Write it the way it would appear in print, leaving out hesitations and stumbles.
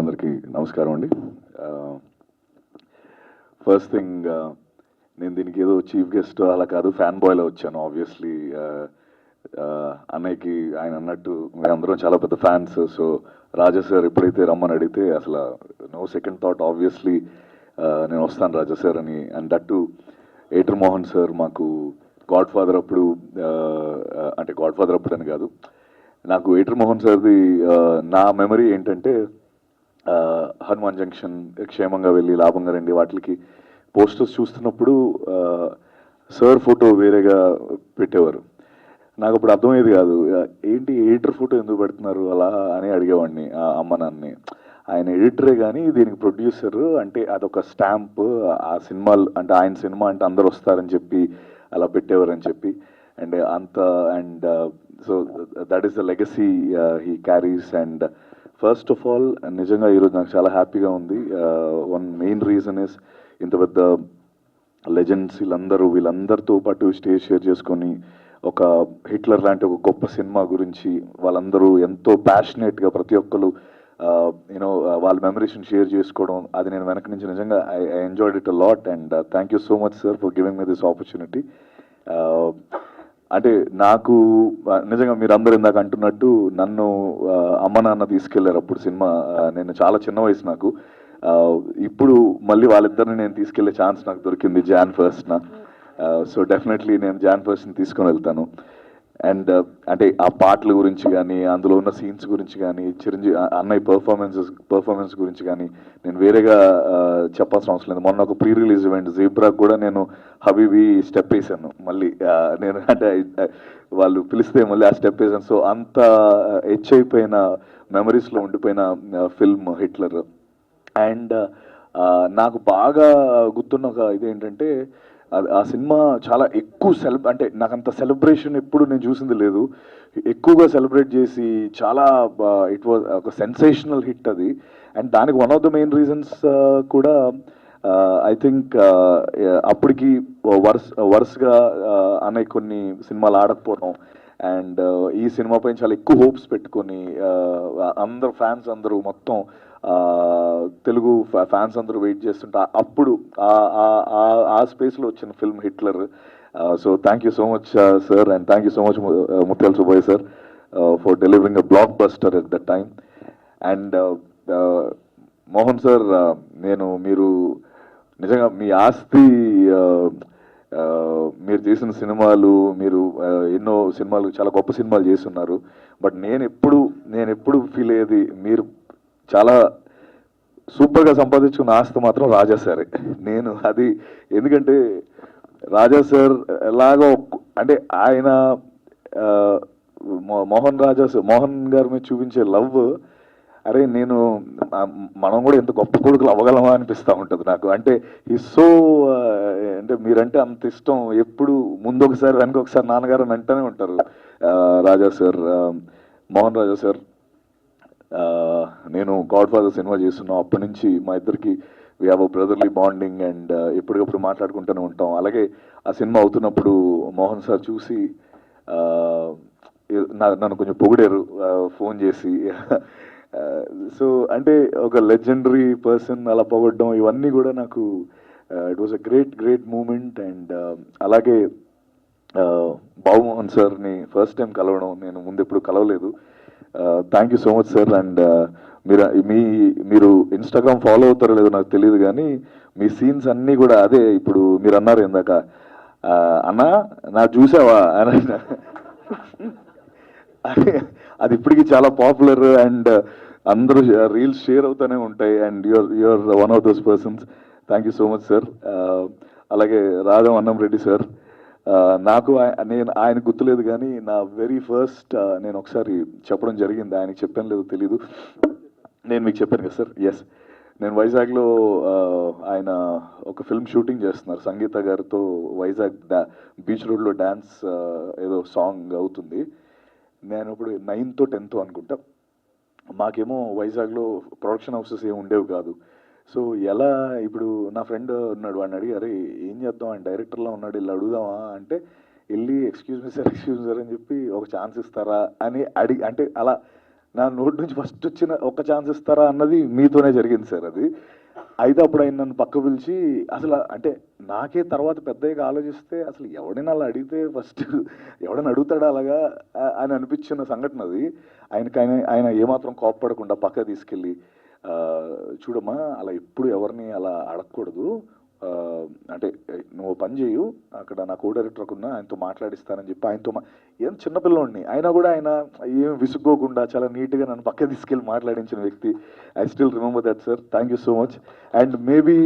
ప్రేక్షకులందరికీ నమస్కారం అండి. ఫస్ట్ థింగ్, నేను దీనికి ఏదో చీఫ్ గెస్ట్ అలా కాదు, ఫ్యాన్ బాయ్లో వచ్చాను. ఆబ్వియస్లీ అన్నయ్యకి ఆయన అన్నట్టు మేమందరం చాలా పెద్ద ఫ్యాన్స్. సో రాజా సార్ ఎప్పుడైతే రమ్మని అడిగితే అసలు నో సెకండ్ థాట్, ఆబ్వియస్లీ నేను వస్తాను రాజా సార్ అని. And that Ather Mohan sir మాకు గాడ్ ఫాదర్ అప్పుడు, అంటే గాడ్ ఫాదర్ అప్పుడు అని కాదు, నాకు ఏటర్ మోహన్ సార్ది నా మెమరీ ఏంటంటే హనుమాన్ జంక్షన్ క్షేమంగా వెళ్ళి లాభంగా రండి వాటికి పోస్టర్స్ చూస్తున్నప్పుడు సార్ ఫోటో వేరేగా పెట్టేవారు. నాకు అప్పుడు అర్థమయ్యేది కాదు, ఏంటి ఎడిటర్ ఫోటో ఎందుకు పెడుతున్నారు అలా అని అడిగేవాడిని అమ్మ నాన్ని. ఆయన ఎడిటరే కానీ దీనికి ప్రొడ్యూసర్, అంటే అదొక స్టాంప్, ఆ సినిమాలు అంటే ఆయన సినిమా అంటే అందరు వస్తారని చెప్పి అలా పెట్టేవారని చెప్పి. అండ్ అంత and so that is the legacy he carries. And first of all నిజంగా ఈరోజు నాకు చాలా హ్యాపీగా ఉంది. వన్ మెయిన్ రీజన్ ఇస్ ఇంత పెద్ద లెజెండ్స్ వీళ్ళందరితో పాటు స్టేజ్ షేర్ చేసుకొని ఒక హిట్లర్ లాంటి ఒక గొప్ప సినిమా గురించి వాళ్ళందరూ ఎంతో ప్యాషనేట్గా ప్రతి ఒక్కరు యూనో వాళ్ళ మెమరీస్ని షేర్ చేసుకోవడం, అది నేను వెనక నుంచి నిజంగా I enjoyed it a lot. And thank you so much sir for giving me this opportunity. అంటే నాకు నిజంగా మీరు అందరూ ఇందాక అంటున్నట్టు నన్ను అమ్మ నాన్న తీసుకెళ్లారు అప్పుడు సినిమా. నేను చాలా చిన్న వయసు నాకు. ఇప్పుడు మళ్ళీ వాళ్ళిద్దరిని నేను తీసుకెళ్లే ఛాన్స్ నాకు దొరికింది Jan 1st. సో డెఫినెట్లీ నేను Jan 1st తీసుకొని వెళ్తాను. అండ్ అంటే ఆ పాటల గురించి కానీ, అందులో ఉన్న సీన్స్ గురించి కానీ, చిరంజీవి అన్నయ్య పర్ఫార్మెన్స్ గురించి కానీ నేను వేరేగా చెప్పాల్సిన అవసరం లేదు. మొన్న ఒక ప్రీ రిలీజ్ ఈవెంట్ జీబ్రా కూడా నేను హబీబీ స్టెప్ వేసాను మళ్ళీ. నేను అంటే వాళ్ళు పిలిస్తే మళ్ళీ ఆ స్టెప్ వేసాను. సో అంత హెచ్ అయిపోయిన మెమరీస్లో ఉండిపోయిన ఫిల్మ్ హిట్లర్. అండ్ నాకు బాగా గుర్తున్న ఒక ఇదేంటంటే, ఆ సినిమా చాలా ఎక్కువ అంటే నాకు అంత సెలబ్రేషన్ ఎప్పుడు నేను చూసింది లేదు. ఎక్కువగా సెలబ్రేట్ చేసి చాలా ఇట్ వాజ్ ఒక సెన్సేషనల్ హిట్ అది. అండ్ దానికి one of the main reasons కూడా ఐ థింక్ అప్పటికి వరుసగా అనే కొన్ని సినిమాలు ఆడకపోవడం, అండ్ ఈ సినిమా పైన చాలా ఎక్కువ హోప్స్ పెట్టుకొని అందరు ఫ్యాన్స్ అందరూ మొత్తం తెలుగు ఫ్యాన్స్ అందరూ వెయిట్ చేస్తుంటా అప్పుడు ఆ స్పేస్లో వచ్చిన film Hitler. So thank you so much sir, and thank you so much Mutyala Subbaiah sir for delivering a blockbuster at that time. And Mohan sir, మీరు నిజంగా మీ ఆస్తి, మీరు చేసిన సినిమాలు, మీరు ఎన్నో సినిమాలు చాలా గొప్ప సినిమాలు చేస్తున్నారు. బట్ నేను ఎప్పుడు ఫీల్ అయ్యేది, మీరు చాలా సూపర్గా సంపాదించుకున్న ఆస్తి మాత్రం రాజా సారే. నేను అది ఎందుకంటే రాజా సార్ ఎలాగో అంటే ఆయన మోహన్ గారి మీద చూపించే లవ్, అరే మనం కూడా ఎంత గొప్ప కొడుకులు అవ్వగలమా అనిపిస్తూ ఉంటుంది నాకు. అంటే ఈ సో అంటే మీరంటే అంత ఇష్టం, ఎప్పుడు ముందొకసారి వెనకొకసారి నాన్నగారు అని అంటూనే ఉంటారు రాజా సార్, మోహన్ రాజా సార్. నేను గాడ్ ఫాదర్ సినిమా చేస్తున్నాం, అప్పటి నుంచి మా ఇద్దరికి we have a brotherly bonding. And ఎప్పటికప్పుడు మాట్లాడుకుంటూనే ఉంటాం. అలాగే ఆ సినిమా అవుతున్నప్పుడు మోహన్ సార్ చూసి నన్ను కొంచెం పొగిడారు ఫోన్ చేసి. సో అంటే ఒక లెజెండరీ పర్సన్ అలా పొగడడం, ఇవన్నీ కూడా నాకు it was a great moment. And అలాగే బాబుమోహన్ సార్ని ఫస్ట్ టైం కలవడం, నేను ముందు ఎప్పుడు కలవలేదు. Thank you so much sir. And మీరు ఇన్స్టాగ్రామ్ ఫాలో అవుతారో లేదో నాకు తెలియదు కానీ మీ సీన్స్ అన్నీ కూడా అదే, ఇప్పుడు మీరు అన్నారు ఇందాక అన్నా నాకు చూసావా అని, అది ఇప్పటికీ చాలా పాపులర్. అండ్ అందరూ రీల్స్ షేర్ అవుతూనే ఉంటాయి. And you are one of those persons. Thank you so much sir. అలాగే రాధం అన్నం రెడ్డి సార్, నాకు ఆయన గుర్తులేదు కానీ నా వెరీ ఫస్ట్ నేను ఒకసారి చెప్పడం జరిగింది, ఆయనకి చెప్పాను లేదో తెలీదు, నేను మీకు చెప్పాను కదా సార్. ఎస్, నేను వైజాగ్లో ఆయన ఒక ఫిల్మ్ షూటింగ్ చేస్తున్నారు సంగీత గారితో. వైజాగ్ బీచ్ రోడ్లో డ్యాన్స్ ఏదో సాంగ్ అవుతుంది. నేను ఇప్పుడు 9th or 10th అనుకుంటా. మాకేమో వైజాగ్లో ప్రొడక్షన్ హౌసెస్ ఏమి ఉండేవి కాదు. సో ఎలా ఇప్పుడు నా ఫ్రెండ్ ఉన్నాడు, వాడిని అడిగి అరే ఏం చేద్దాం, ఆయన డైరెక్టర్లో ఉన్నాడు, వెళ్ళి అడుగుదామా అంటే, వెళ్ళి ఎక్స్క్యూజ్ మీ సార్ అని చెప్పి ఒక ఛాన్స్ ఇస్తారా అని అంటే అలా నా నోటి నుంచి ఫస్ట్ వచ్చిన ఒక ఛాన్స్ ఇస్తారా అన్నది మీతోనే జరిగింది సార్ అది. అయితే అప్పుడు ఆయన నన్ను పక్క పిలిచి అసలు అంటే నాకే తర్వాత పెద్దగా ఆలోచిస్తే అసలు ఎవడైనా అలా అడిగితే ఫస్ట్ ఎవడైనా అడుగుతాడా అలాగా అని అనిపించిన సంఘటన అది. ఆయన ఏమాత్రం కోప్పడకుండా పక్క తీసుకెళ్ళి చూడమ్మా అలా ఎప్పుడు ఎవరిని అలా అడగకూడదు, అంటే నువ్వు పని చేయు, అక్కడ నా కో డైరెక్టర్ ఉన్నా ఆయనతో మాట్లాడిస్తానని చెప్పి ఆయనతో ఏం చిన్నపిల్లోడిని అయినా కూడా ఆయన ఏం విసుక్కోకుండా చాలా నీట్గా నన్ను పక్క తీసుకెళ్ళి మాట్లాడించిన వ్యక్తి. I still remember that sir. Thank you so much. And maybe